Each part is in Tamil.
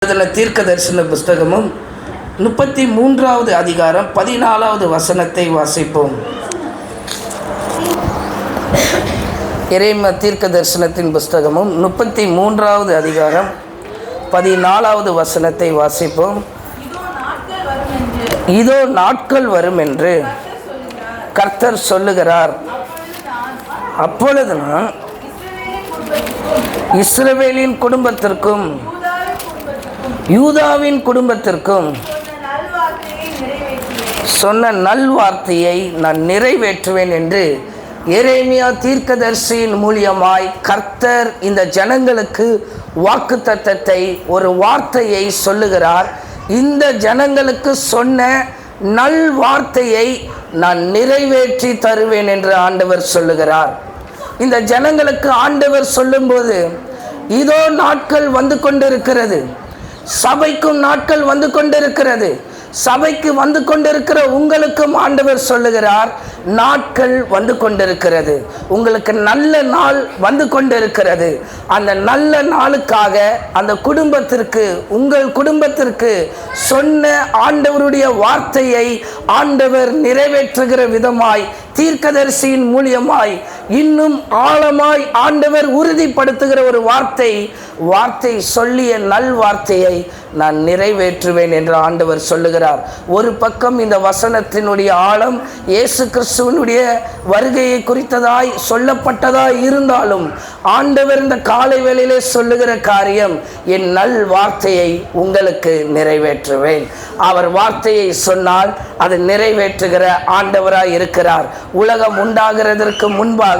தீர்க்க தரிசன புஸ்தகமும் 33வது அதிகாரம் 14வது வசனத்தை வாசிப்போம். எரேமியா தீர்க்க தரிசனத்தின் புஸ்தகமும் 33வது அதிகாரம் 14வது வசனத்தை வாசிப்போம். இதோ நாட்கள் வரும் என்று கர்த்தர் சொல்லுகிறார். அப்பொழுது நான் இஸ்ரவேலின் குடும்பத்திற்கும் யூதாவின் குடும்பத்திற்கும் சொன்ன நல்வார்த்தையை நான் நிறைவேற்றுவேன் என்று எரேமியா தீர்க்கதரிசியின் மூலியமாய் கர்த்தர் இந்த ஜனங்களுக்கு வாக்குத்தத்தத்தை ஒரு வார்த்தையை சொல்லுகிறார். இந்த ஜனங்களுக்கு சொன்ன நல்வார்த்தையை நான் நிறைவேற்றி தருவேன் என்று ஆண்டவர் சொல்லுகிறார். இந்த ஜனங்களுக்கு ஆண்டவர் சொல்லும்போது இதோ நாட்கள் வந்து கொண்டிருக்கிறது, சபைக்கும் நாட்கள் வந்து கொண்டிருக்கிறது, சபைக்கு வந்து கொண்டிருக்கிற உங்களுக்கும் ஆண்டவர் சொல்லுகிறார், நாட்கள் வந்து கொண்டிருக்கிறது, உங்களுக்கு நல்ல நாள் வந்து கொண்டிருக்கிறது. அந்த நல்ல நாளுக்காக அந்த குடும்பத்திற்கு, உங்கள் குடும்பத்திற்கு சொன்ன ஆண்டவருடைய வார்த்தையை ஆண்டவர் நிறைவேற்றுகிற விதமாய் தீர்க்கதரிசியின் மூலியமாய் இன்னும் ஆழமாய் ஆண்டவர் உறுதிப்படுத்துகிற ஒரு வார்த்தை சொல்லிய நல்வார்த்தையை நான் நிறைவேற்றுவேன் என்று ஆண்டவர் சொல்லுகிறார். ஒரு பக்கம் இந்த வசனத்தினுடைய ஆழம் இயேசு கிறிஸ்துவனுடைய வருகையை குறித்ததாய் சொல்லப்பட்டதாய் இருந்தாலும் ஆண்டவர் இந்த காலை வேளையிலே சொல்லுகிற காரியம், என் நல் வார்த்தையை உங்களுக்கு நிறைவேற்றுவேன். அவர் வார்த்தையை சொன்னால் அது நிறைவேற்றுகிற ஆண்டவராய் இருக்கிறார். உலகம் உண்டாகிறதற்கு முன்பாக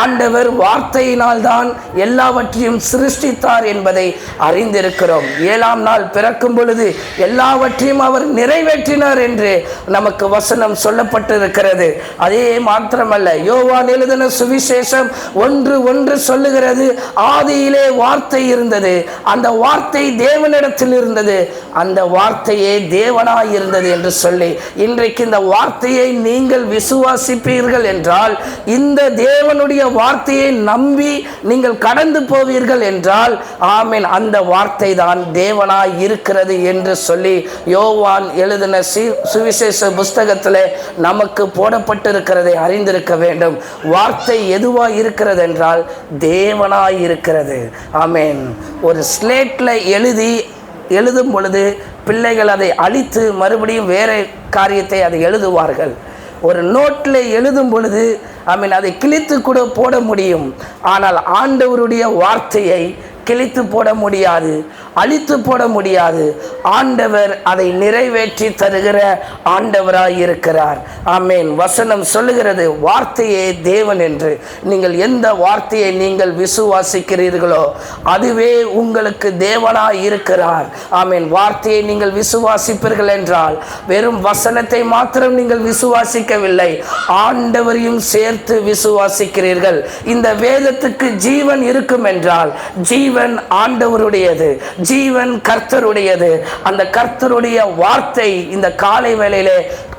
ஆண்டவர் வார்த்தையினால் தான் எல்லாவற்றையும் சிருஷ்டித்தார் என்பதை அறிந்திருக்கிறோம். 7ஆம் நாள் பிறக்கும் பொழுது எல்லாவற்றையும் அவர் நிறைவேற்றினார் என்று நமக்கு வசனம் சொல்லப்பட்டிருக்கிறது. அதே மாத்திரமல்ல, யோவான் எழுதின சுவிசேஷம் 1:1 சொல்லுகிறது, ஆதியிலே வார்த்தை இருந்தது, அந்த வார்த்தை தேவனிடத்தில் இருந்தது, அந்த வார்த்தையே தேவனாய் இருந்தது என்று சொல்லி, இன்றைக்கு இந்த வார்த்தையை நீங்கள் விசுவாசிப்பீர்கள் என்றால், இந்த தேவனுடைய வார்த்தையை நம்பி நீங்கள் கடந்து போவீர்கள் என்றால், ஆமென், அந்த வார்த்தை தான் தேவனாய் இருக்கிறது என்று சொல்லி யோவான் எழுதின சுவிசேஷ புஸ்தகத்தில் நமக்கு போடப்பட்டிருக்கிறதை அறிந்திருக்க வேண்டும். வார்த்தை எதுவாய் இருக்கிறது என்றால் தேவனாய் இருக்கிறது. ஆமென். ஒரு ஸ்லேட்டில் எழுதும் பொழுது பிள்ளைகள் அதை அழித்து மறுபடியும் வேறு காரியத்தை அதை எழுதுவார்கள். ஒரு நோட்டில் எழுதும் பொழுது அதை கிழித்து கூட போட முடியும். ஆனால் ஆண்டவருடைய வார்த்தையை கிழித்து போட முடியாது, அழித்து போட முடியாது. ஆண்டவர் அதை நிறைவேற்றி தருகிற ஆண்டவராய் இருக்கிறார். ஆமென். வசனம் சொல்லுகிறது, வார்த்தையே தேவன் என்று. நீங்கள் எந்த வார்த்தையை நீங்கள் விசுவாசிக்கிறீர்களோ அதுவே உங்களுக்கு தேவனாய் இருக்கிறார். ஆமென். வார்த்தையை நீங்கள் விசுவாசிப்பீர்கள் என்றால் வெறும் வசனத்தை மாத்திரம் நீங்கள் விசுவாசிக்கவில்லை, ஆண்டவரையும் சேர்த்து விசுவாசிக்கிறீர்கள். இந்த வேதத்துக்கு ஜீவன் இருக்கும் என்றால் ஜீவன் ஆண்டவருடையது, ஜீவன் கர்த்தருடையது. அந்த கர்த்தருடைய வார்த்தை இந்த காலை வேளையிலே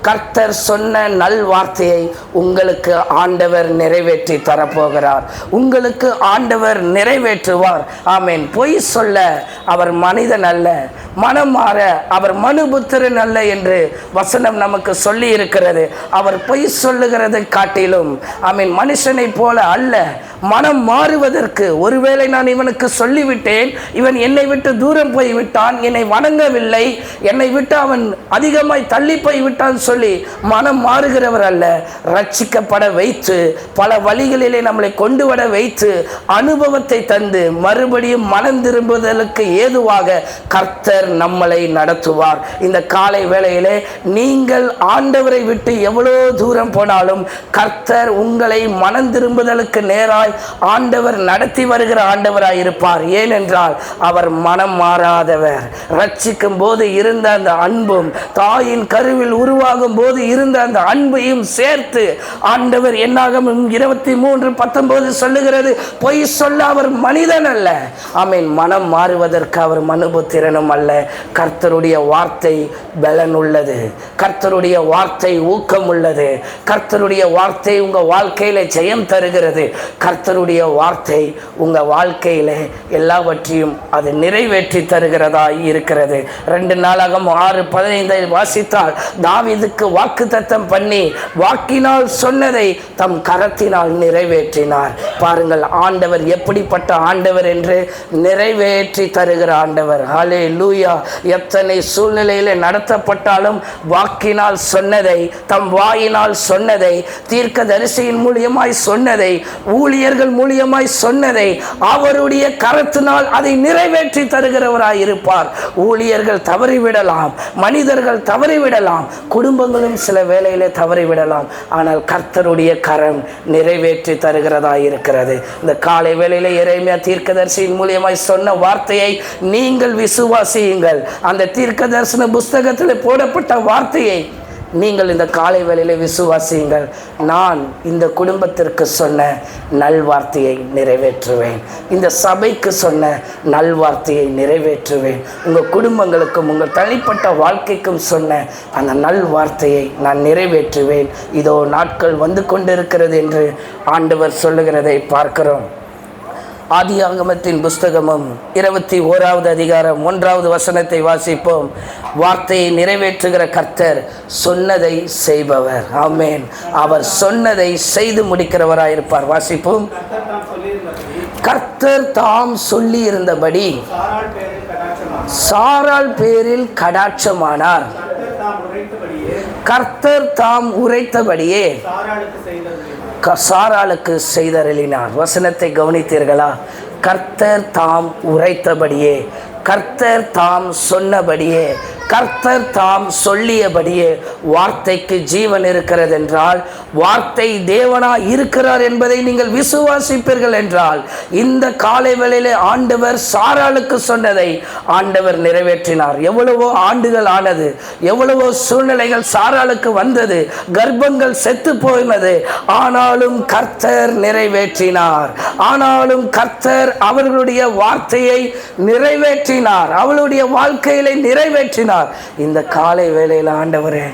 கர்த்தர் சொன்ன நல் வார்த்தையை உங்களுக்கு ஆண்டவர் நிறைவேற்றி தரப்போகிறார். உங்களுக்கு ஆண்டவர் நிறைவேற்றுவார். ஆமென். பொய் சொல்ல அவர் மனிதன் அல்ல, மனம் மாற அவர் மனுபுத்திரன் அல்ல என்று வசனம் நமக்கு சொல்லி இருக்கிறது. அவர் பொய் சொல்லுகிறதை காட்டிலும் ஆமென் மனுஷனை போல அல்ல, மனம் மாறுவதற்கு, ஒருவேளை நான் இவனுக்கு சொல்லிவிட்டேன், இவன் என்னை விட்டு தூரம் போய் விட்டான், என்னை வணங்கவில்லை, என்னை விட்டு அவன் அதிகமாய் தள்ளி போய் விட்டான் சொல்லி மனம் மாறுகிறவர் அல்ல. ரட்சிக்கப்பட வைத்து பல வழிகளிலே நம்மளை கொண்டு வர வைத்து அனுபவத்தை தந்து மறுபடியும் மனம் திரும்புதலுக்கு ஏதுவாக கர்த்தர் நம்மளை நடத்துவார். இந்த காலை வேளையிலே நீங்கள் ஆண்டவரை விட்டு எவ்வளோ தூரம் போனாலும் கர்த்தர் உங்களை மனம் திரும்புதலுக்கு நேராய் ஆண்டவர் நடத்தி வருகிற ஆண்டவராய் இருப்பார். ஏனென்றால் அவர் மனம் மாறாதவர். ரட்சிக்கும் போது இருந்த அந்த அன்பும், தாயின் கருவில் உருவாகும் போது இருந்த அந்த அன்பையும் சேர்த்து ஆண்டவர் என்னாகமம் 23:19 சொல்லுகிறது, பொய் சொல்ல அவர் மனிதன் அல்ல, ஆமென், மனம் மாறுவதற்கு அவர் மனுபுத்திரனும் அல்ல. கர்த்தருடைய வார்த்தை பலன் உள்ளது, கர்த்தருடைய வார்த்தை ஊக்கம் உள்ளது, கர்த்தருடைய வார்த்தை உங்கள் வாழ்க்கையில் ஜெயம் தருகிறது. கர்த்தருடைய வார்த்தை உங்கள் வாழ்க்கையில் எல்லாவற்றையும் அது நிறைவேற்றி தருகிறதா இருக்கிறது. 2 நாளாகமம் 6:15 வாசித்தால், தாவீதுக்கு வாக்குத்தத்தம் பண்ணி வாக்கினால் சொன்னதை தம் கரத்தினால் நிறைவேற்றினார். பாருங்கள், ஆண்டவர் எப்படிப்பட்ட ஆண்டவர் என்று நிறைவேற்றி தருகிற ஆண்டவர். ஹல்லேலூயா. எத்தனை சூழ்நிலையில் நடத்தப்பட்டாலும் வாக்கினால் சொன்னதை, தம் வாயினால் சொன்னதை, தீர்க்கதரிசியின் மூலியமாய் சொன்னதை, ஊழியர்கள் மூலியமாய் சொன்னதை அவருடைய கரத்தினால் அதை நிறைவேற்றி தருகிறவராய் இருப்பார். ஊழியர்கள் தவறிவிடலாம், மனிதர்கள் தவறிவிடலாம், குடும்பங்களும் சில வேளையிலே தவறிவிடலாம். ஆனால் கர்த்தருடைய கரம் நிறைவேற்றி தருகிறதாய் இருக்கிறது. இந்த காலை வேளையிலே எரேமியா தீர்க்கதரிசியின் மூலியமாய் சொன்ன வார்த்தையை நீங்கள் விசுவாசியுங்கள். அந்த தீர்க்க தரிசன புஸ்தகத்தில் போடப்பட்ட வார்த்தையை நீங்கள் இந்த காலை வேளையிலே விசுவாசியுங்கள். நான் இந்த குடும்பத்திற்கு சொன்ன நல்வார்த்தையை நிறைவேற்றுவேன், இந்த சபைக்கு சொன்ன நல்வார்த்தையை நிறைவேற்றுவேன், உங்கள் குடும்பங்களுக்கும் உங்கள் தனிப்பட்ட வாழ்க்கைக்கும் சொன்ன அந்த நல்வார்த்தையை நான் நிறைவேற்றுவேன். இதோ நாட்கள் வந்து கொண்டிருக்கிறது என்று ஆண்டவர் சொல்லுகிறதை பார்க்கிறோம். ஆதியாகமத்தின் புஸ்தகமும் 21வது அதிகாரம் 1வது வசனத்தை வாசிப்போம். வார்த்தையை நிறைவேற்றுகிற கர்த்தர் சொன்னதை செய்பவர். ஆமென். அவர் சொன்னதை செய்து முடிக்கிறவராயிருப்பார். வாசிப்போம். கர்த்தர் தாம் சொல்லி இருந்தபடி சாராள் பேரில் கடாட்சமானார். கர்த்தர் தாம் உரைத்தபடியே சாராளுக்கு செய்தருளினார். வசனத்தை கவனித்தீர்களா? கர்த்தர் தாம் உரைத்தபடியே, கர்த்தர் தாம் சொன்னபடியே, கர்த்தர் தாம் சொல்லியபடியே வார்த்தைக்கு ஜீவன் இருக்கிறது என்றால், வார்த்தை தேவனா இருக்கிறார் என்பதை நீங்கள் விசுவாசிப்பீர்கள் என்றால், இந்த காலை வேளையிலே ஆண்டவர் சாராளுக்கு சொன்னதை ஆண்டவர் நிறைவேற்றினார். எவ்வளவோ ஆண்டுகள் ஆனது, எவ்வளவோ சூழ்நிலைகள் சாராளுக்கு வந்தது, கர்ப்பங்கள் செத்து போயினது. ஆனாலும் கர்த்தர் நிறைவேற்றினார். ஆனாலும் கர்த்தர் அவர்களுடைய வார்த்தையை நிறைவேற்றினார், அவளுடைய வாழ்க்கையிலே நிறைவேற்றினார். இந்த காலை வேளையில் ஆண்டவரே,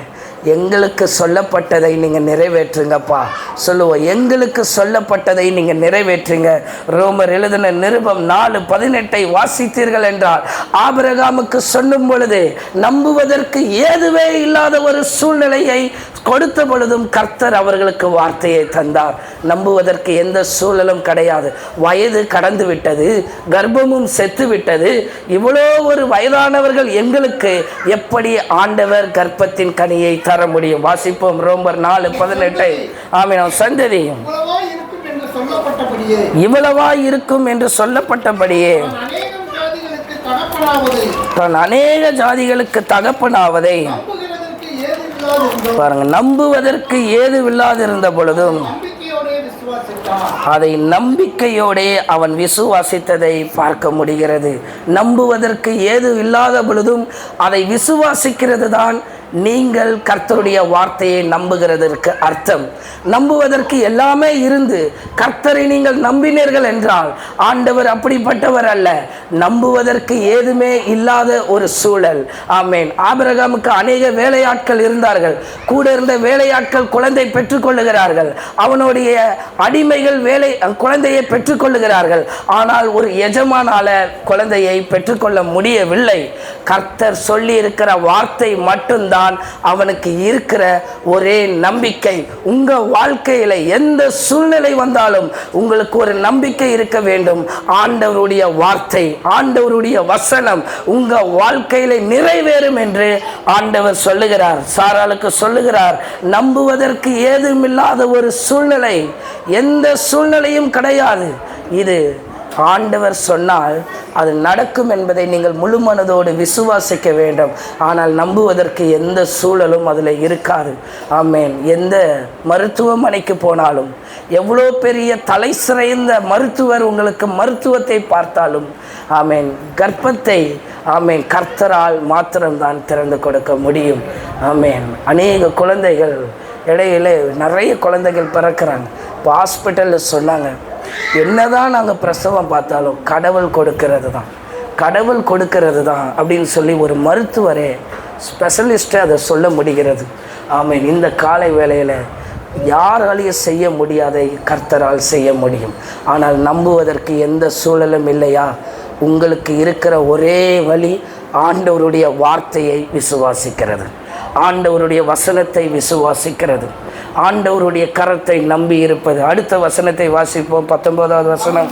எங்களுக்கு சொல்லப்பட்டதை நீங்கள் நிறைவேற்றுங்கப்பா. சொல்லுவோம், எங்களுக்கு சொல்லப்பட்டதை நீங்கள் நிறைவேற்றுங்க. ரோமர் எழுதின நிருபம் 4:18 வாசித்தீர்கள் என்றால், ஆபிரகாமுக்கு சொல்லும் பொழுது நம்புவதற்கு ஏதுவே இல்லாத ஒரு சூழ்நிலையை கொடுத்த பொழுதும் கர்த்தர் அவர்களுக்கு வார்த்தையை தந்தார். நம்புவதற்கு எந்த சூழலும் கிடையாது. வயது கடந்து விட்டது, கர்ப்பமும் செத்து விட்டது, இவ்வளோ ஒரு வயதானவர்கள் எங்களுக்கு எப்படி ஆண்டவர் கர்ப்பத்தின் கனியை தர முடியும்? வாசிப்போம். ரோமர் 4:18. ஆமென். சந்ததியும் இவ்வளவா இருக்கும் என்று சொல்லப்பட்டபடியே தான் அநேக ஜாதிகளுக்கு தகப்பனாவதை பாருங்க, நம்புவதற்கு ஏதுவில்லாதிருந்த பொழுதும் அதை நம்பிக்கையோட அவன் விசுவாசித்ததை பார்க்க முடிகிறது. நம்புவதற்கு ஏது இல்லாத பொழுதும் அதை விசுவாசிக்கிறது தான் நீங்கள் கர்த்தருடைய வார்த்தையை நம்புகிறதற்கு அர்த்தம். நம்புவதற்கு எல்லாமே இருந்து கர்த்தரை நீங்கள் நம்பினீர்கள் என்றால் ஆண்டவர் அப்படிப்பட்டவர் அல்ல. நம்புவதற்கு ஏதுமே இல்லாத ஒரு சூழல். ஆமென். ஆபிரகாமுக்கு அநேக வேலையாட்கள் இருந்தார்கள். கூட இருந்த வேலையாட்கள் குழந்தை பெற்றுக்கொள்ளுகிறார்கள். அவனுடைய அடிமைகள் குழந்தையை பெற்றுக்கொள்ளுகிறார்கள். ஆனால் ஒரு எஜமானால குழந்தையை பெற்றுக்கொள்ள முடியவில்லை. கர்த்தர் சொல்லி இருக்கிற வார்த்தை மட்டும்தான் அவனுக்கு இருக்கிற ஒரே நம்பிக்கை. உங்க வாழ்க்கையில எந்த சூழ்நிலை வந்தாலும் உங்களுக்கு ஒரு நம்பிக்கை இருக்க வேண்டும். ஆண்டவருடைய வார்த்தை, ஆண்டவருடைய வசனம் உங்க வாழ்க்கையில நிறைவேறும் என்று ஆண்டவர் சொல்லுகிறார். சாராளுக்கு சொல்லுகிறார், நம்புவதற்கு ஏதுமில்லாத ஒரு சூழ்நிலை, எந்த சூழ்நிலையும் கிடையாது. இது ஆண்டவர் சொன்னால் அது நடக்கும் என்பதை நீங்கள் முழு மனதோடு விசுவாசிக்க வேண்டும். ஆனால் நம்புவதற்கு எந்த சூழலும் அதில் இருக்காது. ஆமென். எந்த மருத்துவமனைக்கு போனாலும், எவ்வளோ பெரிய தலை சிறந்த மருத்துவர் உங்களுக்கு மருத்துவத்தை பார்த்தாலும், ஆமென், கர்ப்பத்தை ஆமென் கர்த்தரால் மாத்திரம்தான் திறந்து கொடுக்க முடியும். ஆமென். அநேக குழந்தைகள் இடையிலே நிறைய குழந்தைகள் பிறக்கிறாங்க. இப்போ ஹாஸ்பிட்டலில் சொன்னாங்க, என்னதான் நாங்கள் பிரசவம் பார்த்தாலும் கடவுள் கொடுக்கிறது தான். கடவுள் கொடுக்கிறது தான் அப்படின்னு சொல்லி ஒரு மருத்துவரே ஸ்பெஷலிஸ்ட்டே அதை சொல்ல முடிகிறது. ஆமீன். இந்த காலை வேளையில் யாராலையும் செய்ய முடியாதை கர்த்தரால் செய்ய முடியும். ஆனால் நம்புவதற்கு எந்த சூழலும் இல்லையா? உங்களுக்கு இருக்கிற ஒரே வழி ஆண்டவருடைய வார்த்தையை விசுவாசிக்கிறது, ஆண்டவருடைய வசனத்தை விசுவாசிக்கிறது, ஆண்டவருடைய கரத்தை நம்பி இருப்பது. அடுத்த வசனத்தை வாசிப்போம். 19வது வசனம்.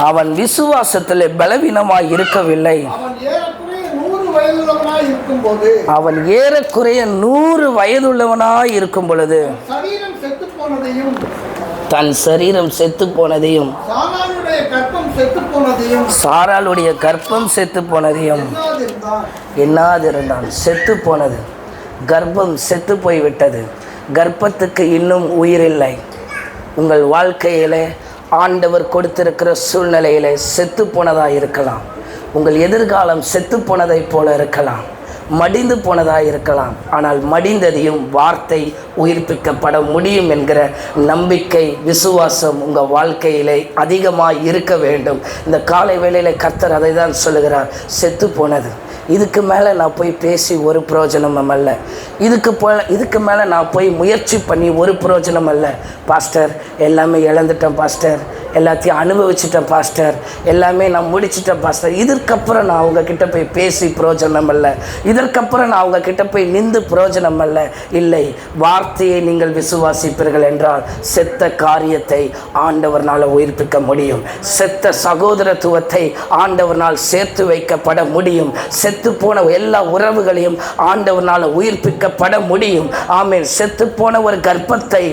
அவன் விசுவாசத்திலே பலவீனமாய் இருக்கவில்லை. அவன் ஏறக்குறைய 100 வயதுள்ளவனாய் இருக்கும் பொழுது தன் சரீரம் செத்து போனதையும் சாராளுடைய கர்ப்பம் செத்து போனதையும் எண்ணாதிருந்தான். செத்து போனது, கர்ப்பம் செத்து போய்விட்டது. கர்ப்பத்துக்கு இன்னும் உயிரில்லை. உங்கள் வாழ்க்கையில் ஆண்டவர் கொடுத்திருக்கிற சூழ்நிலையில் செத்து போனதாக இருக்கலாம். உங்கள் எதிர்காலம் செத்து போனதைப் போல இருக்கலாம், மடிந்து போனதாக இருக்கலாம். ஆனால் மடிந்ததையும் வார்த்தை உயிர்ப்பிக்கப்பட முடியும் என்கிற நம்பிக்கை, விசுவாசம் உங்கள் வாழ்க்கையிலே அதிகமாக இருக்க வேண்டும். இந்த காலை வேளையில் கர்த்தர் அதை தான் சொல்லுகிறார். செத்து போனது, இதுக்கு மேலே நான் போய் பேசி ஒரு பிரயோஜனமும் அல்ல, இதுக்கு மேலே நான் போய் முயற்சி பண்ணி ஒரு பிரயோஜனம் அல்ல. பாஸ்டர், எல்லாமே இழந்துட்டேன் பாஸ்டர், எல்லாத்தையும் அனுபவிச்சிட்டேன் பாஸ்டர், எல்லாமே நான் முடிச்சிட்டேன் பாஸ்டர், இதற்கப்புறம் நான் அவங்கக்கிட்ட போய் பேசி பிரயோஜனம் அல்ல, இதற்கப்புறம் நான் அவங்கக்கிட்ட போய் நின்று பிரயோஜனம் அல்ல. இல்லை, வார்த்தையை நீங்கள் விசுவாசிப்பீர்கள் என்றால் செத்த காரியத்தை ஆண்டவர்னால் உயிர்ப்பிக்க முடியும். செத்த சகோதரத்துவத்தை ஆண்டவர்னால் சேர்த்து வைக்கப்பட முடியும். செத்து போன எல்லா உறவுகளையும் ஆண்டவர்னால் உயிர்ப்பிக்கப்பட முடியும். ஆமென். செத்து போன ஒரு கர்ப்பத்தை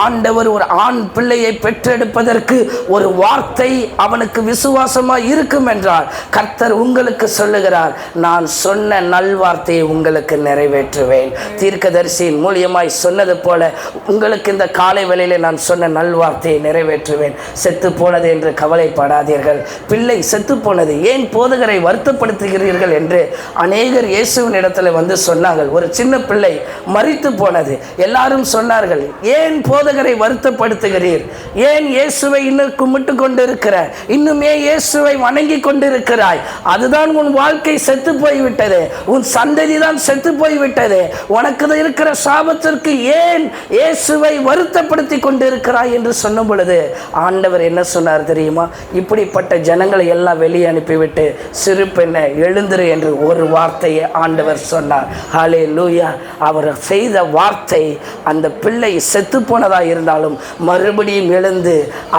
ஆண்டவர் ஒரு ஆண் பிள்ளையை பெற்றெடுப்பதற்கு ஒரு வார்த்தை அவனுக்கு விசுவாசமாக இருக்கும் என்றால் கர்த்தர் உங்களுக்கு சொல்லுகிறார், நான் சொன்ன நல்வார்த்தையை உங்களுக்கு நிறைவேற்றுவேன். தீர்க்கதரிசியின் மூலியமாய் சொன்னது போல உங்களுக்கு இந்த காலை வேளையில் நான் சொன்ன நல்வார்த்தையை நிறைவேற்றுவேன். செத்து போனது என்று கவலைப்படாதீர்கள். பிள்ளை செத்து போனது, ஏன் போதகரை வருத்தப்படுத்துகிறீர்கள் என்று அநேகர் இயேசுவின் இடத்துல வந்து சொன்னார்கள். ஒரு சின்ன பிள்ளை மரித்து போனது. எல்லாரும் சொன்னார்கள், ஏன் போதகரை வருத்தப்படுத்துகிறீர்? ஏன் இயேசுவை இன்னும் கும்பிட்டு கொண்டு இருக்கிற, இன்னுமே இயேசுவை வணங்கி கொண்டிருக்கிறாய்? அதுதான் உன் வாழ்க்கை செத்து போய்விட்டது, உன் சந்ததி தான் செத்து போய்விட்டது. உனக்கு இருக்கிற சாபத்திற்கு ஏன் இயேசுவை வருத்தப்படுத்தி கொண்டிருக்கிறாய் என்று சொன்ன பொழுது ஆண்டவர் என்ன சொன்னார் தெரியுமா? இப்படிப்பட்ட ஜனங்களை எல்லாம் வெளியே அனுப்பிவிட்டு சிறு பெண்ணை எழுந்திரு என்று ஒரு வார்த்தையை ஆண்டவர் சொன்னார். ஹல்லேலூயா. அவர் செய்த வார்த்தை, அந்த பிள்ளை செத்து போனதாக இருந்தாலும் மறுபடியும்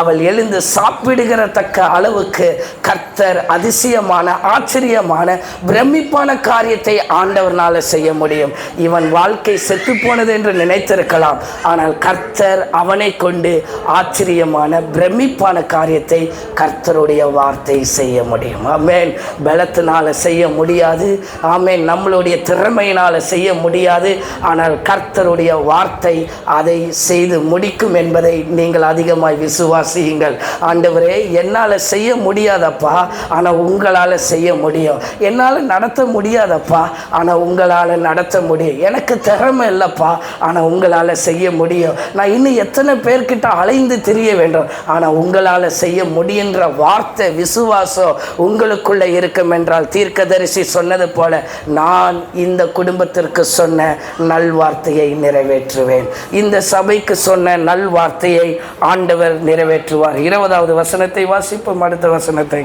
அவள் எழுந்து சாப்பிடுகிற தக்க அளவுக்கு கர்த்தர் அதிசயமான, ஆச்சரியமான, பிரமிப்பான காரியத்தை ஆண்டவர்னால செய்ய முடியும். இவன் வாழ்க்கை செத்து போனது என்று நினைத்திருக்கலாம், ஆனால் கர்த்தர் அவனை கொண்டு ஆச்சரியமான, பிரமிப்பான காரியத்தை கர்த்தருடைய வார்த்தை செய்ய முடியும். ஆமென். பலத்தினால செய்ய முடியாது, ஆமென், நம்மளுடைய திறமையினால செய்ய முடியாது. ஆனால் கர்த்தருடைய வார்த்தை அதை செய்து முடிக்கும் என்பதை நீங்கள் அதிகமாய் விசுவாசியுங்கள். ஆண்டவரே, என்னால் செய்ய முடியாதப்பா, ஆனால் உங்களால் செய்ய முடியும். என்னால் நடத்த முடியாதப்பா, ஆனால் உங்களால் நடத்த முடியும். எனக்கு திறமை இல்லைப்பா, ஆனால் உங்களால் செய்ய முடியும். நான் இன்னும் எத்தனை பேர்கிட்ட அலைந்து திரிய வேண்டும், ஆனால் உங்களால் செய்ய முடியுன்ற வார்த்தை, விசுவாசம் உங்களுக்குள்ளே இருக்கும் என்றால் தீர்க்கதரிசி சொன்னது போல நான் இந்த குடும்பத்திற்கு சொன்ன நல்வார்த்தையை நிறைவேற்றுவேன். இந்த சபைக்கு சொன்ன நல்வார்த்தையை ஆண்டவர் நிறைவேற்றுவார். 20வது வசனத்தை வாசிப்போம். அடுத்த வசனத்தை,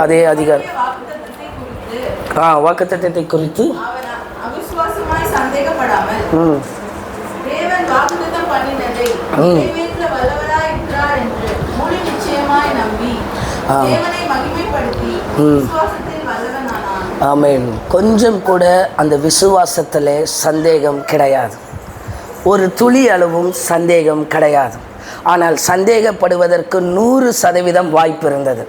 அதே அதிகாரம், வாக்குத்தத்தத்தை குறித்து ஆமென். கொஞ்சம் கூட அந்த விசுவாசத்தில் சந்தேகம் கிடையாது, ஒரு துளி அளவும் சந்தேகம் கிடையாது. ஆனால் சந்தேகப்படுவதற்கு 100% வாய்ப்பு இருந்தது.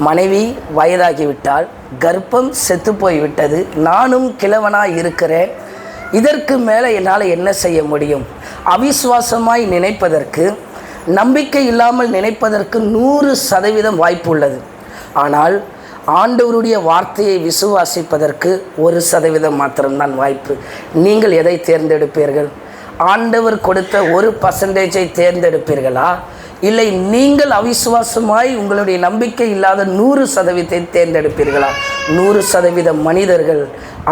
மனைவி வயதாகிவிட்டால், கர்ப்பம் செத்து போய்விட்டது, நானும் கிழவனாய் இருக்கிறேன், இதற்கு மேலே என்னால் என்ன செய்ய முடியும்? அவிசுவாசமாய் நினைப்பதற்கு, நம்பிக்கை இல்லாமல் நினைப்பதற்கு 100% வாய்ப்பு உள்ளது. ஆனால் ஆண்டவருடைய வார்த்தையை விசுவாசிப்பதற்கு 1% மாத்திரம்தான் வாய்ப்பு. நீங்கள் எதை தேர்ந்தெடுப்பீர்கள்? ஆண்டவர் கொடுத்த 1% தேர்ந்தெடுப்பீர்களா, இல்லை நீங்கள் அவிசுவாசமாய் உங்களுடைய நம்பிக்கை இல்லாத 100% தேர்ந்தெடுப்பீர்களா? 100% மனிதர்கள்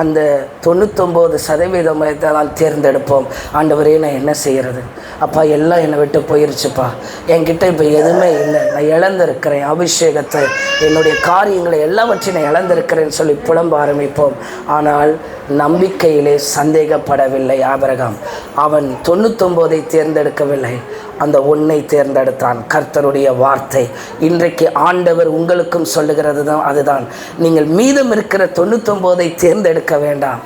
அந்த 99% தான் தேர்ந்தெடுப்போம். ஆண்டவரே, நான் என்ன செய்கிறது? அப்பா, எல்லாம் என்னை விட்டு போயிருச்சுப்பா, என்கிட்ட இப்போ எதுவுமே இல்லை, நான் இழந்திருக்கிறேன் அபிஷேகத்தை, என்னுடைய காரியங்களை எல்லாவற்றையும் நான் இழந்திருக்கிறேன்னு சொல்லி புலம்ப ஆரம்பிப்போம். ஆனால் நம்பிக்கையிலே சந்தேகப்படவில்லை ஆபிரகாம். அவன் 99 தேர்ந்தெடுக்கவில்லை, அந்த ஒன்றை தேர்ந்தெடுத்தான். கர்த்தருடைய வார்த்தை இன்றைக்கு ஆண்டவர் உங்களுக்கும் சொல்லுகிறது தான் அதுதான். நீங்கள் மீதம் இருக்கிற 99 தேர்ந்தெடுக்க வேண்டாம்.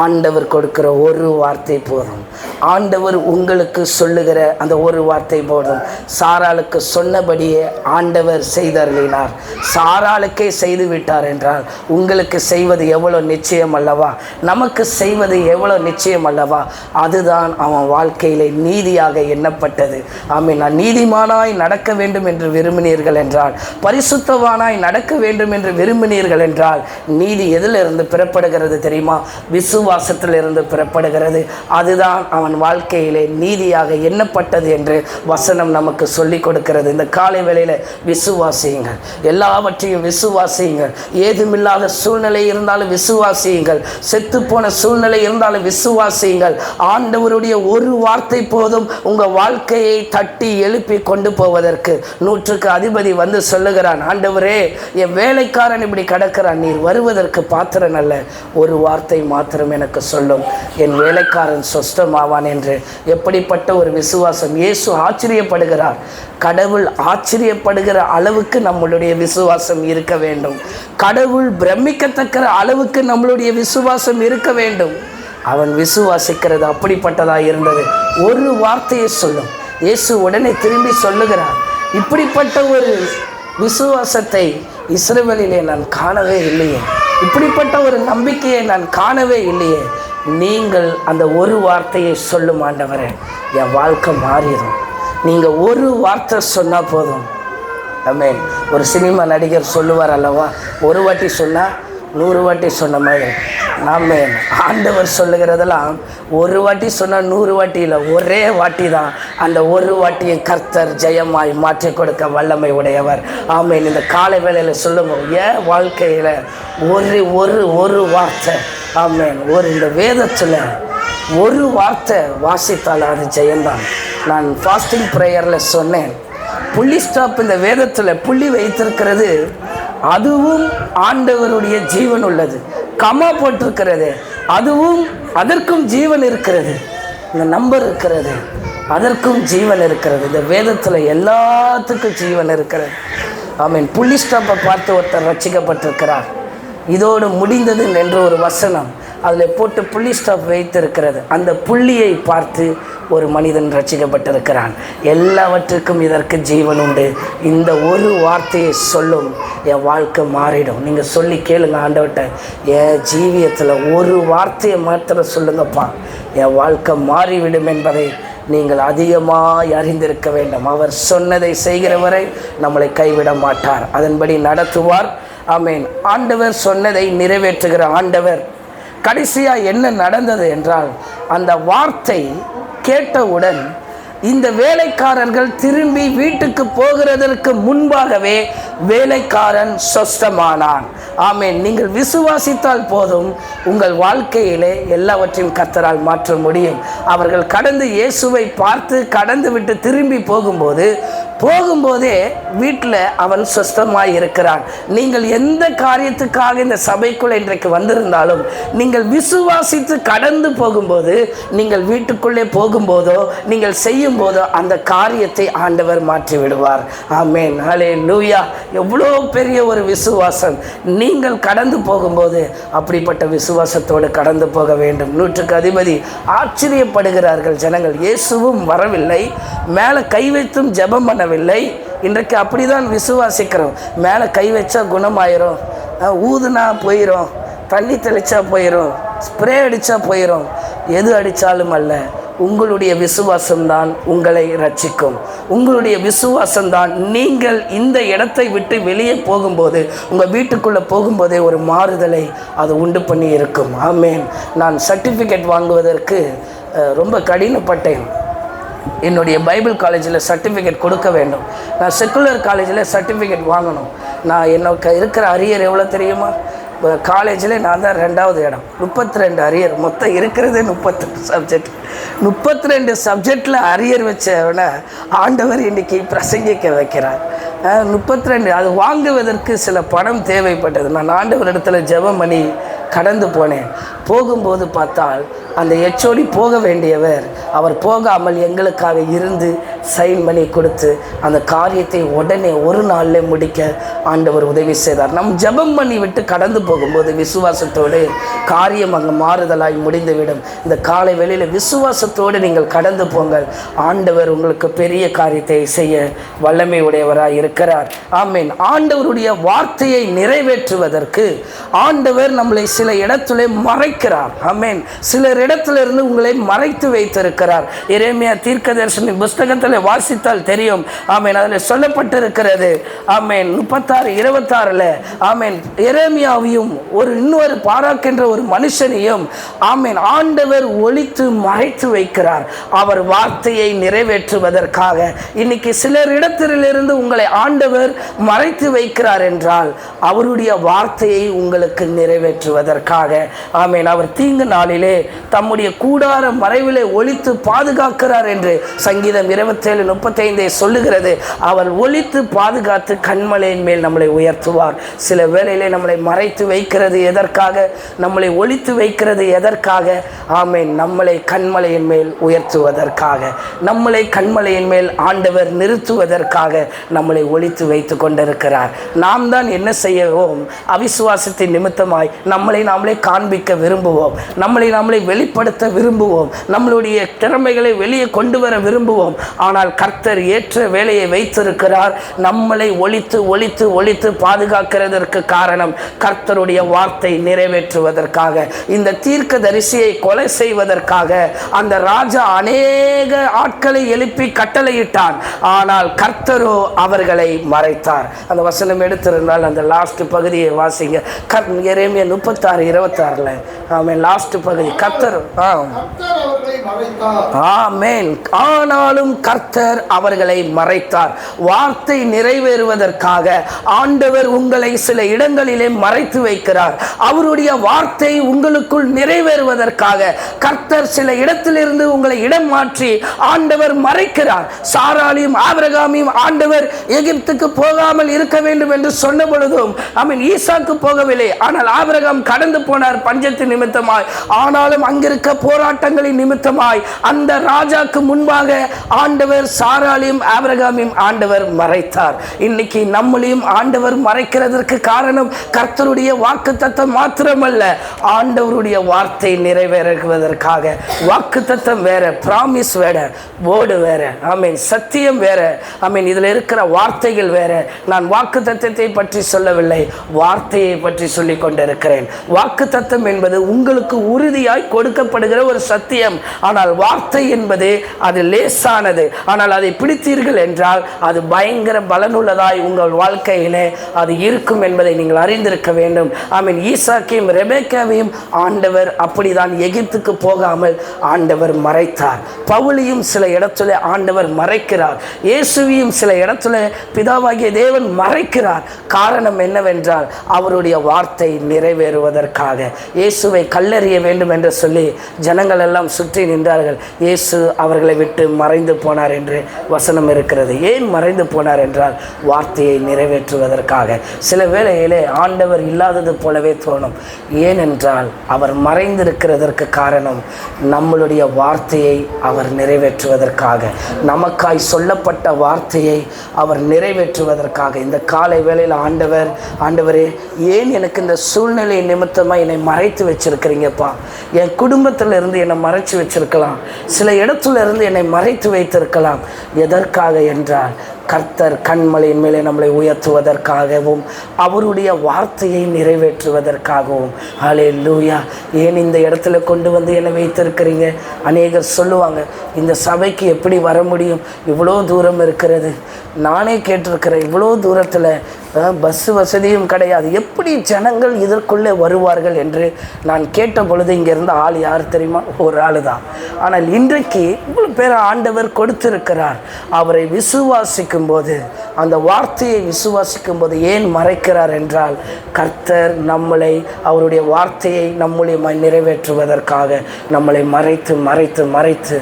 ஆண்டவர் கொடுக்கிற ஒரு வார்த்தை போதும். ஆண்டவர் உங்களுக்கு சொல்லுகிற அந்த ஒரு வார்த்தை போதும். சாராளுக்கு சொன்னபடியே ஆண்டவர் செய்தருளினார். சாராளுக்கே செய்து விட்டார் என்றால் உங்களுக்கு செய்வது எவ்வளோ நிச்சயம் அல்லவா? நமக்கு செய்வது எவ்வளோ நிச்சயம் அல்லவா? அதுதான் அவன் வாழ்க்கையிலே நீதியாக எண்ணப்பட்டது. ஆமென். நான் நீதிமானாய் நடக்க வேண்டும் என்று விரும்பினீர்கள் என்றால், பரிசுத்தவானாய் நடக்க வேண்டும் என்று விரும்பினீர்கள் என்றால், நீதி எதிலிருந்து பிறப்படுகிறது தெரியுமா? விசுவாசத்திலிருந்து பிறப்படுகிறது. அதுதான் அவன் வாழ்க்கையிலே நீதியாக எண்ணப்பட்டது என்று வசனம் நமக்கு சொல்லிக் கொடுக்கிறது. இந்த காலை வேளையில் விசுவாசியுங்கள், எல்லாவற்றையும் விசுவாசியுங்கள். ஏதுமில்லாத சூழ்நிலை இருந்தாலும் விசுவாசியுங்கள், செத்துப்போன சூழ்நிலை இருந்தாலும் விசுவாசியுங்கள். ஆண்டவருடைய ஒரு வார்த்தை போதும் உங்கள் வாழ்க்கையை தட்டி எழுப்பி கொண்டு போவதற்கு. 100க்கு அதிபதி வந்து சொல்லுகிறான், ஆண்டவரே, என் வேலைக்காரன் இப்படி கிடக்கிறான், நீர் வருவதற்கு பாத்திரன் அல்ல, ஒரு வார்த்தை மாத்திரம் எனக்கு சொல்லும், என் வேலைக்காரன் சொஸ்தமாவான் என்று. எப்படிப்பட்ட ஒரு விசுவாசம்! இயேசு ஆச்சரியப்படுகிறார். கடவுள் ஆச்சரியப்படுகிற அளவுக்கு நம்மளுடைய விசுவாசம் இருக்க வேண்டும். கடவுள் பிரமிக்கத்தக்க அளவுக்கு நம்மளுடைய விசுவாசம் இருக்க வேண்டும். அவன் விசுவாசிக்கிறது அப்படிப்பட்டதாக இருந்தது. ஒரு வார்த்தையை சொல்லும். இயேசு உடனே திரும்பி சொல்லுகிறார், இப்படிப்பட்ட ஒரு விசுவாசத்தை இஸ்ரவேலிலே நான் காணவே இல்லையே, இப்படிப்பட்ட ஒரு நம்பிக்கையை நான் காணவே இல்லையே. நீங்கள் அந்த ஒரு வார்த்தையை சொல்லும் ஆண்டவரே, என் வாழ்க்கை மாறிடும். நீங்கள் ஒரு வார்த்தை சொன்னால் போதும். ஆமென். ஒரு சினிமா நடிகர் சொல்லுவார் அல்லவா, ஒரு வாட்டி சொன்னால் 100 வாட்டி சொன்ன மாதிரி. ஆமென். ஆண்டவர் சொல்லுகிறதெல்லாம் ஒரு வாட்டி சொன்னால் 100 வாட்டி இல்லை, ஒரே வாட்டி தான். அந்த ஒரு வாட்டியை கர்த்தர் ஜெயமாய் மாற்றி கொடுக்க வல்லமை உடையவர். ஆமென். இந்த காலை வேளையில் சொல்லுங்க, என் வாழ்க்கையில் ஒரு வார்த்தை, ஆமென், இந்த வேதத்தில் ஒரு வார்த்தை வாசித்தால் அது ஜெயம்தான். நான் ஃபாஸ்டிங் ப்ரேயரில் சொன்னேன், புள்ளி ஸ்டாப் இந்த வேதத்தில் புள்ளி வைத்திருக்கிறது, அதுவும் ஆண்டவருடைய ஜீவன் உள்ளது. கமா போட்டிருக்கிறது, அதுவும் அதற்கும் ஜீவன் இருக்கிறது. இந்த நம்பர் இருக்கிறது, அதற்கும் ஜீவன் இருக்கிறது. இந்த வேதத்தில் எல்லாத்துக்கும் ஜீவன் இருக்கிறது. ஆமென். புள்ளி ஸ்டாப்பை பார்த்து ஒருத்தர் ரட்சிக்கப்பட்டிருக்கிறார். இதோடு முடிந்தது என்று ஒரு வசனம் அதில் போட்டு புள்ளி ஸ்டாப் வைத்திருக்கிறது. அந்த புள்ளியை பார்த்து ஒரு மனிதன் ரட்சிக்கப்பட்டிருக்கிறான். எல்லாவற்றுக்கும் இதற்கு ஜீவன் உண்டு. இந்த ஒரு வார்த்தையை சொல்லும், என் வாழ்க்கை மாறிடும். நீங்கள் சொல்லி கேளுங்க ஆண்டவர்கிட்ட, என் ஜீவியத்தில் ஒரு வார்த்தையை மாத்திரம் சொல்லுங்கப்பா, என் வாழ்க்கை மாறிவிடும் என்பதை நீங்கள் அதிகமாக அறிந்திருக்க வேண்டும். அவர் சொன்னதை செய்கிறவரை நம்மளை கைவிட மாட்டார், அதன்படி நடத்துவார். ஆமென். ஆண்டவர் சொன்னதை நிறைவேற்றுகிற ஆண்டவர். கடைசியாக என்ன நடந்தது என்றால், அந்த வார்த்தை கேட்டவுடன் இந்த வேலைக்காரர்கள் திரும்பி வீட்டுக்கு போகிறதற்கு முன்பாகவே வேலைக்காரன் சொஸ்தமானான். ஆமென். நீங்கள் விசுவாசித்தால் போதும், உங்கள் வாழ்க்கையிலே எல்லாவற்றையும் கர்த்தரால் மாற்ற முடியும். அவர்கள் கடந்து இயேசுவை பார்த்து கடந்து விட்டு திரும்பி போகும்போதே வீட்டில் அவன் சொஸ்தமாய் இருக்கிறான். நீங்கள் எந்த காரியத்துக்காக இந்த சபைக்குள்ளே இன்றைக்கு வந்திருந்தாலும், நீங்கள் விசுவாசித்து கடந்து போகும்போது, நீங்கள் வீட்டுக்குள்ளே போகும்போதோ நீங்கள் செய்யும் போதோ அந்த காரியத்தை ஆண்டவர் மாற்றி விடுவார். ஆமென். ஹல்லேலூயா. எவ்வளோ பெரிய ஒரு விசுவாசம்! நீங்கள் கடந்து போகும்போது அப்படிப்பட்ட விசுவாசத்தோடு கடந்து போக வேண்டும். 100க்கு அதிபதி ஆச்சரியப்படுகிறார்கள் ஜனங்கள். இயேசுவும் வரவில்லை, மேலே கை வைத்தும் ஜெபம் பண்ணவில்லை. இன்றைக்கு அப்படி தான் விசுவாசிக்கிறோம். மேலே கை வச்சா குணமாயிரும், ஊதுனா போயிடும், தண்ணி தெளித்தா போயிடும், ஸ்ப்ரே அடித்தா போயிடும். எது அடித்தாலும் அல்ல, உங்களுடைய விசுவாசம்தான் உங்களை ரட்சிக்கும். உங்களுடைய விசுவாசம்தான் நீங்கள் இந்த இடத்தை விட்டு வெளியே போகும்போது, உங்கள் வீட்டுக்குள்ளே போகும்போதே ஒரு மாறுதலை அது உண்டு பண்ணி இருக்கும். ஆமென். நான் சர்டிஃபிகேட் வாங்குவதற்கு ரொம்ப கடினப்பட்டேன். என்னுடைய பைபிள் காலேஜில் சர்டிஃபிகேட் கொடுக்க வேண்டும். நான் செக்குலர் காலேஜில் சர்டிஃபிகேட் வாங்கணும். நான் எனக்கு இருக்கிற அரியர் எவ்வளோ தெரியுமா? இப்போ காலேஜில் நான் தான் 2வது இடம். 32 அரியர். மொத்தம் இருக்கிறதே 38 சப்ஜெக்ட். 32 சப்ஜெக்டில் அரியர் வச்சவனை ஆண்டவர் இன்றைக்கி பிரசங்கிக்க வைக்கிறார். 32 அது வாங்குவதற்கு சில பணம் தேவைப்பட்டது. நான் ஆண்டவரிடத்தில் ஜெபம் பண்ணி கடந்து போனேன். போகும்போது பார்த்தால் அந்த HOD போக வேண்டியவர் அவர் போகாமல் எங்களுக்காக இருந்து சைன் பண்ணி கொடுத்து அந்த காரியத்தை உடனே ஒரு நாளில் முடிக்க ஆண்டவர் உதவி செய்தார். நம் ஜெபம் பண்ணி விட்டு கடந்து போகும்போது விசுவாசத்தோடு காரியம் அங்கே மாறுதலாய் முடிந்துவிடும். இந்த காலை வேளையில் விசுவாசத்தோடு நீங்கள் கடந்து போங்கள். ஆண்டவர் உங்களுக்கு பெரிய காரியத்தை செய்ய வல்லமை உடையவராய் இருக்கிறார். ஆமீன். ஆண்டவருடைய வார்த்தையை நிறைவேற்றுவதற்கு ஆண்டவர் நம்மளை சில இடத்துல மறைக்கிறார். ஆமீன். சிலர் இடத்திலிருந்து உங்களை மறைத்து வைத்திருக்கிறார். எரேமியா தீர்க்கதரிசன புஸ்தகத்தில் வாசித்தால் தெரியும். ஆமீன். அதில் சொல்லப்பட்டிருக்கிறது. ஆமீன். 36:26 ஆமீன். எரேமியாவையும் இன்னொரு பாராக் என்ற ஒரு மனுஷனையும் ஆமீன் ஆண்டவர் ஒளித்து மறைத்து வைக்கிறார். அவர் வார்த்தையை நிறைவேற்றுவதற்காக. இன்னைக்கு சிலர் இடத்திலிருந்து உங்களை ஆண்டவர் மறைத்து வைக்கிறார் என்றால் அவருடைய வார்த்தையை உங்களுக்கு நிறைவேற்றுவதற்காக. ஆமீன். அவர் தீங்கு நாளிலே தம்முடைய கூடார மறைவிலே ஒளித்து பாதுகாக்கிறார் என்று சங்கீதம் 27:35 சொல்லுகிறது. அவர் ஒளித்து பாதுகாத்து கண்மலையின் மேல் நம்மளை உயர்த்துவார். சில வேளையிலே நம்மளை மறைத்து வைக்கிறது எதற்காக? நம்மளை ஒளித்து வைக்கிறது எதற்காக? ஆமீன். நம்மளை கண்மலையின் மேல் உயர்த்துவதற்காக, நம்மளை கண்மலையின் மேல் ஆண்டவர் நிறுத்துவதற்காக நம்மளை ஒளித்து வைத்து கொண்டிருக்கிறார். நாம் தான் என்ன செய்யவும்? அவிசுவாசத்தின் நிமித்தமாய் நம்மளை நாமளே காண்பிக்க விரும்புவோம், நம்மளை நாமளே வெளிப்படுத்த விரும்புவோம், நம்மளுடைய திறமைகளை வெளியே கொண்டு வர விரும்புவோம். ஆனால் கர்த்தர் ஏற்ற வேலையை வைத்திருக்கிறார். நம்மளை ஒளித்து ஒளித்து ஒளித்து பாதுகாக்கிறதற்கு காரணம் கர்த்தருடைய வார்த்தை நிறைவேற்றுவதற்காக. இந்த தீர்க்கதரிசியை கொலை செய்வதற்காக அந்த ராஜா அநேக ஆட்களை எழுப்பி கட்டளையிட்டான். ஆனால் கர்த்தரோ அவர்களை மறைத்தார். அந்த வசனம் எடுத்திருந்தால் அந்த லாஸ்ட் பகுதியை வாசிங்க. எரேமியா 36:26 ஆமென். லாஸ்ட் பகுதி. கர்த்தர் ஆமென். ஆனாலும் கர்த்தர் அவர்களை மறைத்தார். வார்த்தை நிறைவேறுவதற்காக ஆண்டவர் உங்களை சில இடங்களிலே மறைத்து வைக்கிறார். அவருடைய வார்த்தை உங்களுக்குள் நிறைவேறுவதற்காக கர்த்தர் சில இடத்திலிருந்து உங்களை இடம் மாற்றி ஆண்டவர் மறைக்கிறார். சாராளையும் ஆபிரகாமையும் ஆண்டவர் எகிப்துக்கு போகாமல் இருக்க வேண்டும் என்று சொன்ன பொழுதும் ஆமென் ஈசாக்கு போகவில்லை. ஆனால் ஆபிரகாம் கடந்து போனார் பஞ்சத்தின் நிமித்தமாய். ஆனாலும் அங்கிருக்க போராட்டங்களின் நிமித்தமாய் அந்த ராஜாக்கு முன்பாக ஆண்டவர் சாராளையும் ஆபிரகாமையும் ஆண்டவர் மறைத்தார். இன்னைக்கு நம்மளையும் ஆண்டவர் மறைக்கிறதற்கு காரணம் கர்த்தருடைய வாக்குத்தத்தம் மாத்திரமல்ல, ஆண்டவருடைய வார்த்தை நிறைவேறுவதற்காக. வாக்குத்தத்தம் வேற, பிராமிஸ் வேற, வேர்டு வேற. ஆமீன். சத்தியம் வேற. ஆமீன். இதில் இருக்கிற வார்த்தைகள் வேற. நான் வாக்குத்தத்தத்தை பற்றி சொல்லவில்லை, வார்த்தையை பற்றி சொல்லிக் கொண்டிருக்கிறேன். வாக்குத்தத்தம் என்பது உங்களுக்கு உறுதியாய் கொடுக்கப்படுகிற ஒரு சத்தியம். ஆனால் வார்த்தை என்பது அது லேசானது. ஆனால் அதை பிடித்தீர்கள் என்றால் அது பயங்கர பலனுள்ளதாய் உங்கள் வாழ்க்கையிலே அது இருக்கும் என்பதை நீங்கள் அறிந்திருக்க வேண்டும். ஆமீன். ஈசாக்கையும் ரெபேக்காவையும் ஆண்டவர் அப்படிதான் எகிப்துக்கு போகாமல் ஆண்டவர் மறைத்தார். பவுலையும் சில இடத்துல ஆண்டவர் மறைக்கிறார். இயேசுவையும் சில இடத்துல பிதாவாகிய தேவன் மறைக்கிறார். காரணம் என்னவென்றால் அவருடைய வார்த்தை நிறைவேறுவதற்காக. இயேசுவை கல்லெறிய வேண்டும் என்று சொல்லி ஜனங்கள் எல்லாம் சுற்றி நின்றார்கள். இயேசு அவர்களை விட்டு மறைந்து போனார் என்று வசனம் இருக்கிறது. ஏன் மறைந்து போனார் என்றால் வார்த்தையை நிறைவேற்றுவதற்காக. சில வேளையிலே ஆண்டவர் இல்லாதது போலவே தோணும். ஏனென்றால் அவர் மறைந்திருக்கிறதற்கு காரணம் நம்மளுடைய வார்த்தையை அவர் நிறைவேற்றுவதற்காக. நமக்காய் சொல்லப்பட்ட வார்த்தையை அவர் நிறைவேற்றுவதற்காக. இந்த காலை வேளையில் ஆண்டவரே ஏன் எனக்கு இந்த சூழ்நிலை நிமித்தமாக என்னை மறைத்து வச்சிருக்கிறீங்கப்பா? என் குடும்பத்தில் இருந்து என்னை மறைச்சு வச்சிருக்கலாம், சில இடத்துல இருந்து என்னை மறைத்து வைத்திருக்கலாம். எதற்காக என்றால் கர்த்தர் கண்மலையின் மேலே நம்மளை உயர்த்துவதற்காகவும் அவருடைய வார்த்தையை நிறைவேற்றுவதற்காகவும். ஹல்லேலூயா. ஏன் இந்த இடத்துல கொண்டு வந்து என்னை வைத்திருக்கிறீங்க? அநேகர் சொல்லுவாங்க, இந்த சபைக்கு எப்படி வர முடியும்? இவ்வளோ தூரம் இருக்கிறது. நானே கேட்டிருக்கிறேன், இவ்வளோ தூரத்தில் பஸ்ஸு வசதியும் கிடையாது. எப்படி ஜனங்கள் இதற்குள்ளே வருவார்கள் என்று நான் கேட்ட பொழுது இங்கேருந்து ஆள் யார் தெரியுமா? ஒரு ஆள் தான். ஆனால் இன்றைக்கு இவ்வளோ பேர் ஆண்டவர் கொடுத்திருக்கிறார். அவரை விசுவாசிக்கும் போது, அந்த வார்த்தையை விசுவாசிக்கும் போது ஏன் மறைக்கிறார் என்றால், கர்த்தர் நம்மளை அவருடைய வார்த்தையை நம்முடைய நிறைவேற்றுவதற்காக நம்மளை மறைத்து மறைத்து மறைத்து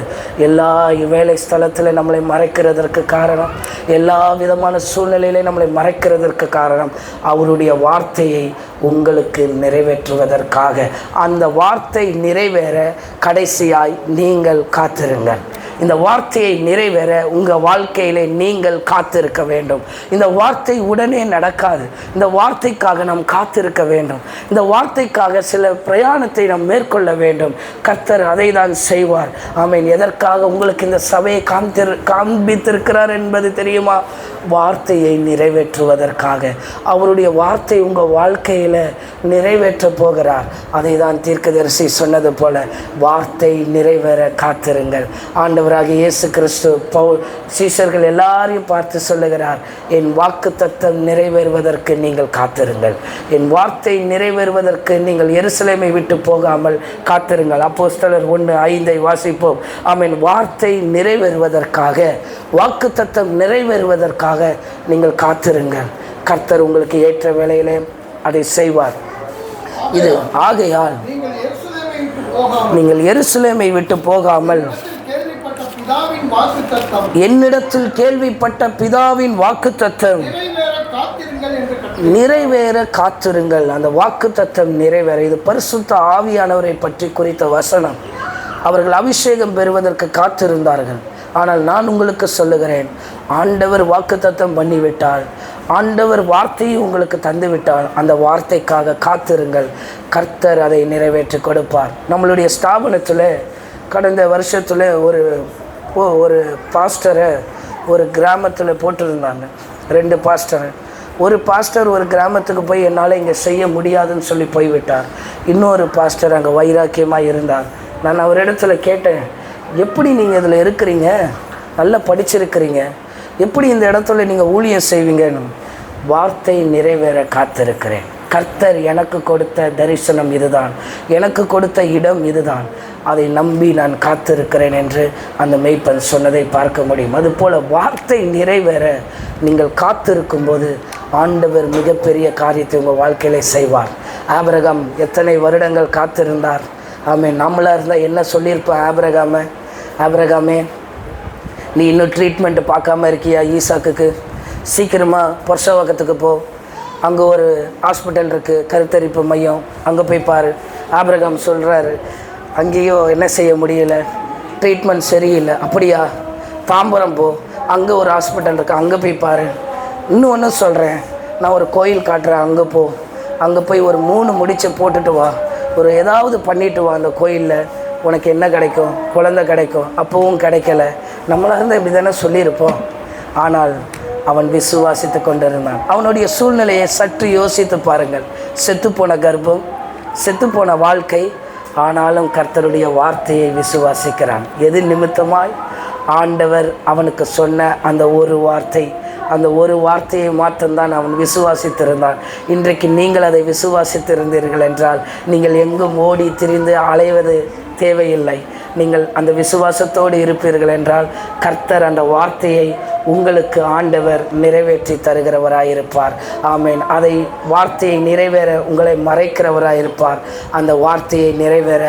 எல்லா வேலை ஸ்தலத்தில் நம்மளை மறைக்கிறதற்கு காரணம், எல்லா விதமான சூழ்நிலையிலே நம்மளை மறைக்கிறதற்கு காரணம் அவருடைய வார்த்தையை உங்களுக்கு நிறைவேற்றுவதற்காக. அந்த வார்த்தை நிறைவேற கடைசியாய் நீங்கள் காத்திருங்கள். இந்த வார்த்தையை நிறைவேற உங்கள் வாழ்க்கையிலே நீங்கள் காத்திருக்க வேண்டும். இந்த வார்த்தை உடனே நடக்காது. இந்த வார்த்தைக்காக நாம் காத்திருக்க வேண்டும். இந்த வார்த்தைக்காக சில பிரயாணத்தை நாம் மேற்கொள்ள வேண்டும். கர்த்தர் அதை தான் செய்வார். ஆமென். எதற்காக உங்களுக்கு இந்த சபையை காண்பித்திருக்கிறார் என்பது தெரியுமா? வார்த்தையை நிறைவேற்றுவதற்காக. அவருடைய வார்த்தை உங்கள் வாழ்க்கையில் நிறைவேற்ற போகிறார். அதை தான் தீர்க்கதரிசி சொன்னது போல, வார்த்தை நிறைவேற காத்திருங்கள். ஆண்டவராகிய இயேசு கிறிஸ்து சீஷர்கள் எல்லாரையும் பார்த்து சொல்லுகிறார், என் வாக்குத்தத்தம் நிறைவேறுவதற்கு நீங்கள் காத்திருங்கள். என் வார்த்தை நிறைவேறுவதற்கு நீங்கள் எருசலேமை விட்டு போகாமல் காத்திருங்கள். அப்போஸ்தலர் 1:5 வாசிப்போம். ஆமென். வார்த்தை நிறைவேறுவதற்காக, வாக்குத்தத்தம் நிறைவேறுவதற்காக நீங்கள் காத்திருங்கள். கர்த்தர் உங்களுக்கு ஏற்ற வேளையிலே அதை செய்வார். இது ஆகையால் நீங்கள் எருசலேமை விட்டு போகாமல் என்னிடத்தில் கேள்விப்பட்ட பிதாவின் வாக்குத்தத்தம் நிறைவேற காத்திருங்கள். அந்த வாக்குத்தத்தம் நிறைவேற, இது பரிசுத்த ஆவியானவரை பற்றி குறித்த வசனம். அவர்கள் அபிஷேகம் பெறுவதற்கு காத்திருந்தார்கள். ஆனால் நான் உங்களுக்கு சொல்லுகிறேன், ஆண்டவர் வாக்குத்தத்தம் பண்ணிவிட்டால், ஆண்டவர் வார்த்தையை உங்களுக்கு தந்துவிட்டால், அந்த வார்த்தைக்காக காத்திருங்கள். கர்த்தர் அதை நிறைவேற்றி கொடுப்பார். நம்மளுடைய ஸ்தாபனத்தில் கடந்த வருஷத்தில் ஒரு பாஸ்டரை ஒரு கிராமத்தில் போட்டிருந்தாங்க. 2 பாஸ்டர். ஒரு பாஸ்டர் ஒரு கிராமத்துக்கு போய் என்னால் இங்கே செய்ய முடியாதுன்னு சொல்லி போய்விட்டார். இன்னொரு பாஸ்டர் அங்கே வைராக்கியமாக இருந்தார். நான் அவரிடத்துல கேட்டேன், எப்படி நீங்கள் இதில் இருக்கிறீங்க, நல்லா படிச்சிருக்கிறீங்க, எப்படி இந்த இடத்துல நீங்கள் ஊழியம் செய்வீங்கன்னு. வார்த்தை நிறைவேற காத்திருக்கிறேன். கர்த்தர் எனக்கு கொடுத்த தரிசனம் இதுதான், எனக்கு கொடுத்த இடம் இதுதான், அதை நம்பி நான் காத்திருக்கிறேன் என்று அந்த மெய்ப்பன் சொன்னதை பார்க்க முடியும். அதுபோல் வார்த்தை நிறைவேற நீங்கள் காத்திருக்கும் போது ஆண்டவர் மிகப்பெரிய காரியத்தை உங்கள் வாழ்க்கையிலே செய்வார். ஆபிரகாம் எத்தனை வருடங்கள் காத்திருந்தார். ஆமென். நம்மளாக இருந்தால் என்ன சொல்லியிருப்போம்? ஆபிரகாமே நீ இன்னும் ட்ரீட்மெண்ட்டு பார்க்காம இருக்கியா? ஈசாக்குக்கு சீக்கிரமாக புருஷவாக்கத்துக்கு போ, அங்கே ஒரு ஹாஸ்பிட்டல் இருக்குது, கருத்தரிப்பு மையம், அங்கே போய் பாரு. ஆபிரகாம் சொல்கிறாரு, அங்கேயோ என்ன செய்ய முடியல, ட்ரீட்மெண்ட் சரியில்லை. அப்படியா? தாம்பரம் போ, அங்கே ஒரு ஹாஸ்பிட்டல் இருக்குது, அங்கே போய் பாரு. இன்னும் ஒன்று சொல்கிறேன், நான் ஒரு கோயில் காட்டுறேன், அங்கே போ, அங்கே போய் ஒரு 3 முடிச்சை போட்டுட்டு வா, ஒரு ஏதாவது பண்ணிட்டு வா. அந்த கோயிலில் உனக்கு என்ன கிடைக்கும்? குழந்தை கிடைக்கும். அப்போவும் கிடைக்கல. நம்மளாக இருந்தால் இப்படி தானே சொல்லியிருப்போம். ஆனால் அவன் விசுவாசித்து கொண்டிருந்தான். அவனுடைய சூழ்நிலையை சற்று யோசித்து பாருங்கள். செத்துப்போன கர்ப்பம், செத்துப்போன வாழ்க்கை, ஆனாலும் கர்த்தருடைய வார்த்தையை விசுவாசிக்கிறான். எது நிமித்தமாய்? ஆண்டவர் அவனுக்கு சொன்ன அந்த ஒரு வார்த்தை, அந்த ஒரு வார்த்தையை மாற்றம்தான் அவன் விசுவாசித்திருந்தான். இன்றைக்கு நீங்கள் அதை விசுவாசித்திருந்தீர்கள் என்றால் நீங்கள் எங்கும் ஓடி திரிந்து அலைவது தேவையில்லை. நீங்கள் அந்த விசுவாசத்தோடு இருப்பீர்கள் என்றால் கர்த்தர் அந்த வார்த்தையை உங்களுக்கு ஆண்டவர் நிறைவேற்றி தருகிறவராயிருப்பார். ஆமென். அதை வார்த்தையை நிறைவேற உங்களை மறைக்கிறவராயிருப்பார். அந்த வார்த்தையை நிறைவேற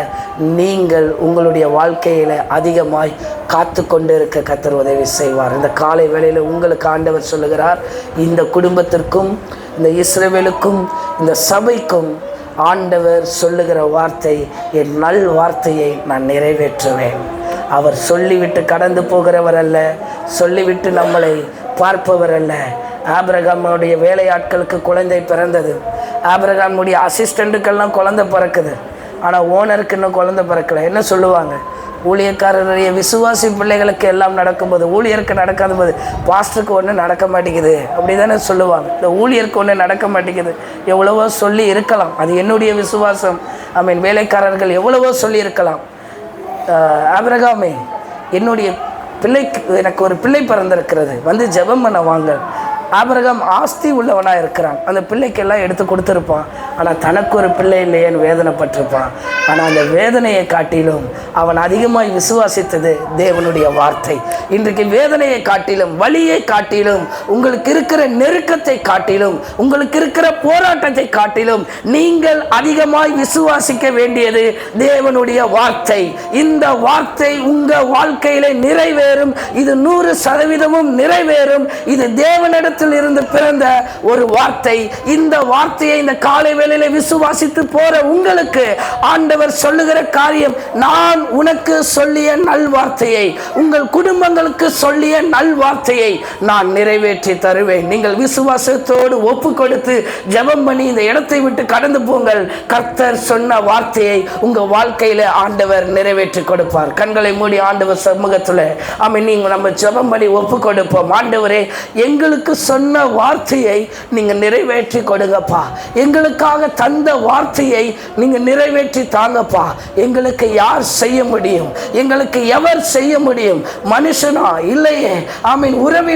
நீங்கள் உங்களுடைய வாழ்க்கையில் அதிகமாய் காத்து கொண்டு இருக்க கர்த்தர் உதவி செய்வார். இந்த காலை வேளையில் உங்களுக்கு ஆண்டவர் சொல்லுகிறார், இந்த குடும்பத்திற்கும், இந்த இஸ்ரவேலுக்கும், இந்த சபைக்கும் ஆண்டவர் சொல்லுகிற வார்த்தை, என் நல் வார்த்தையை நான் நிறைவேற்றுவேன். அவர் சொல்லிவிட்டு கடந்து போகிறவர் அல்ல, சொல்லிவிட்டு நம்மளை பார்ப்பவர் அல்ல. ஆபிரகாமுடைய வேலையாட்களுக்கு குழந்தை பிறந்தது, ஆபிரகாமுடைய அசிஸ்டண்ட்டுக்கெல்லாம் குழந்தை பிறக்குது, ஆனால் ஓனருக்கு இன்னும் குழந்தை பிறக்கலை. என்ன சொல்லுவாங்க? ஊழியக்காரருடைய விசுவாசி பிள்ளைகளுக்கு எல்லாம் நடக்கும்போது ஊழியருக்கு நடக்காத போது பாஸ்டருக்கு ஒன்று நடக்க மாட்டேங்குது, அப்படி தானே சொல்லுவாங்க. இந்த ஊழியருக்கு ஒன்று நடக்க மாட்டேங்குது. எவ்வளவோ சொல்லி இருக்கலாம், அது என்னுடைய விசுவாசம். வேலைக்காரர்கள் எவ்வளவோ சொல்லி இருக்கலாம். ஆபிரகாமே, என்னுடைய பிள்ளைக்கு, எனக்கு ஒரு பிள்ளை பிறந்திருக்கிறது, வந்து ஜெபம் பண்ண வாங்க. ஆபிரகாம் ஆஸ்தி உள்ளவனாக இருக்கிறான், அந்த பிள்ளைக்கெல்லாம் எடுத்து கொடுத்துருப்பான். ஆனால் தனக்கு ஒரு பிள்ளை இல்லையேன்னு வேதனைப்பட்டிருப்பான். ஆனால் அந்த வேதனையை காட்டிலும் அவன் அதிகமாக விசுவாசித்தது தேவனுடைய வார்த்தை. இன்றைக்கு வேதனையை காட்டிலும், வலியை காட்டிலும், உங்களுக்கு இருக்கிற நெருக்கத்தை காட்டிலும், உங்களுக்கு இருக்கிற போராட்டத்தை காட்டிலும் நீங்கள் அதிகமாய் விசுவாசிக்க வேண்டியது தேவனுடைய வார்த்தை. இந்த வார்த்தை உங்க வாழ்க்கையிலே நிறைவேறும். இது 100% நிறைவேறும். இது தேவனிடத்தில் இருந்து பிறந்த ஒரு வார்த்தை. இந்த வார்த்தையை இந்த காலை வேளையிலே விசுவாசித்து போற உங்களுக்கு ஆண்டவர் சொல்லுகிற காரியம், நான் உனக்கு சொல்லிய நல்வார்த்தையை, உங்கள் குடும்பங்களுக்கு சொல்லிய நல்வார்த்தையை நான் நிறைவேற்றி தருவேன். நீங்கள் விசுவாசத்தோடு ஒப்பு கொடுத்து ஜெபம் பண்ணி இந்த இடத்தை விட்டு கடந்து போங்கள். கர்த்தர் சொன்ன வார்த்தையை உங்க வாழ்க்கையில ஆண்டவர் நிறைவேற்றி கொடுப்பார். கண்களை மூடி ஆண்டவர் சமூகத்துல நீங்க நம்ம ஜெபம் பண்ணி ஒப்பு கொடுப்போம். ஆண்டவரே, எங்களுக்கு சொன்ன வார்த்தையை நீங்க நிறைவேற்றி கொடுங்கப்பா. எங்களுக்காக தந்த வார்த்தையை நீங்க நிறைவேற்றி தாங்கப்பா. எங்களுக்கு யார் செய்ய முடியும்? எங்களுக்கு எவர் செய்ய முடியும்? மனுஷனா? இல்லையே. உறவின்